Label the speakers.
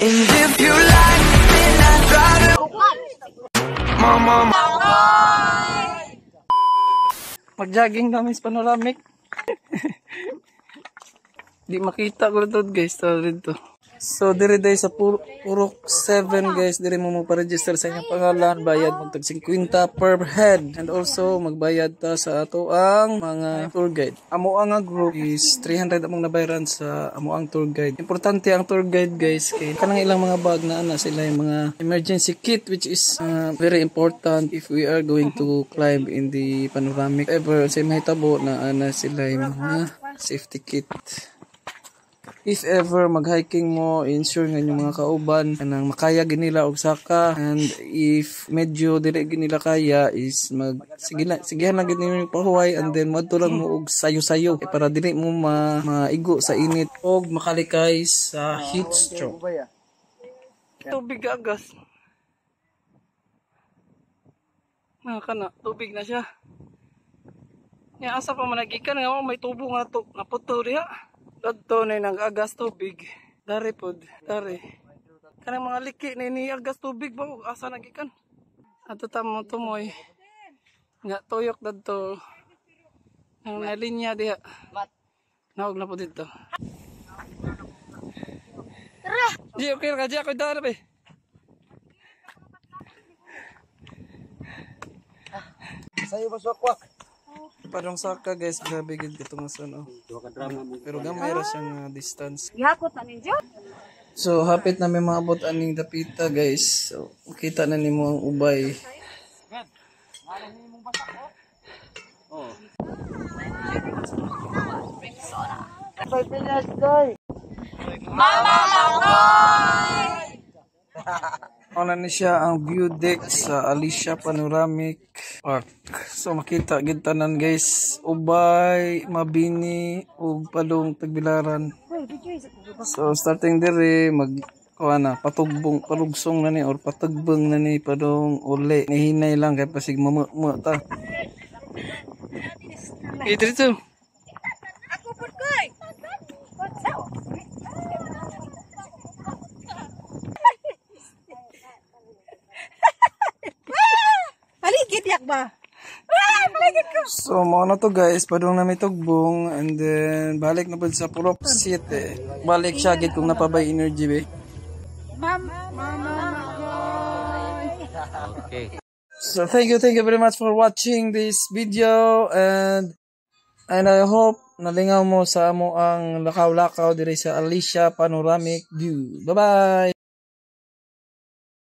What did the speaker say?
Speaker 1: And if you like, then I drive it. Mama.
Speaker 2: Mag-jogging kami sa panoramic. Di makita ko ito guys. Dito. So dire day sa Purok 7 guys. Dire mo pa-register sa inyong pangalan. Bayad magtag 50 per head. And also magbayad ta sa ato ang mga tour guide. Amo ang group is 300 among nabayaran sa amo ang tour guide. Importante ang tour guide guys. Kaya kanang ilang mga bag na ana sila yung mga emergency kit which is very important if we are going to climb in the panoramic. Ever sa mahitabo na ana sila yung mga safety kit. If ever mag-hiking mo, ensure nga yung mga kauban kanang makaya ginila og saka, and if medyo dili ginila kaya is sigihan lang gid yung pahuway and then madto lang mo og sayo-sayo para dili mo maigo sa init og makalikay sa heat stroke. Tubig agas. Kana tubig na siya. Nya asa pa managikan nga may tubo nga to naputo diha. Dadto na nang agas tubig. Dari pod, dari. Kanang mga liki ni agas tubig ba asa nagikan? Ato tamo tumoy. Nga tuyok dadto. Nang nalinya diha. Naog na po dito. Tara. Di okay ka diha ko dara be.
Speaker 3: Sayo baswakwak.
Speaker 2: Parang saka guys, grabe gid itong ano. Pero gamay ra siyang distance.
Speaker 4: Gihakot na ninyo.
Speaker 2: So hapit na may maabot aning dapita guys. So kita na nimo ang ubay.
Speaker 4: Mama Langoy!
Speaker 2: Una ni siya ang view deck sa Alicia Panoramic Park. So makita gid tanan guys, ubay, mabini ug palong Tagbilaran. So starting dire patugbong palugsong na ni or patugbong na ni padong uli. Nihinay lang kay pasig mo ta. Dito.
Speaker 4: Ako pud koy. Haligit yak ba? Haligit ko.
Speaker 2: So mo na to guys, padung na may tugbong and then balik na pud sa Purok 7. Balik siya gid kung napabay energy be.
Speaker 4: Mama.
Speaker 2: Okay. So thank you very much for watching this video and I hope nalingaw mo sa amo ang lakaw-lakaw diri sa Alicia Panoramic View. Bye bye.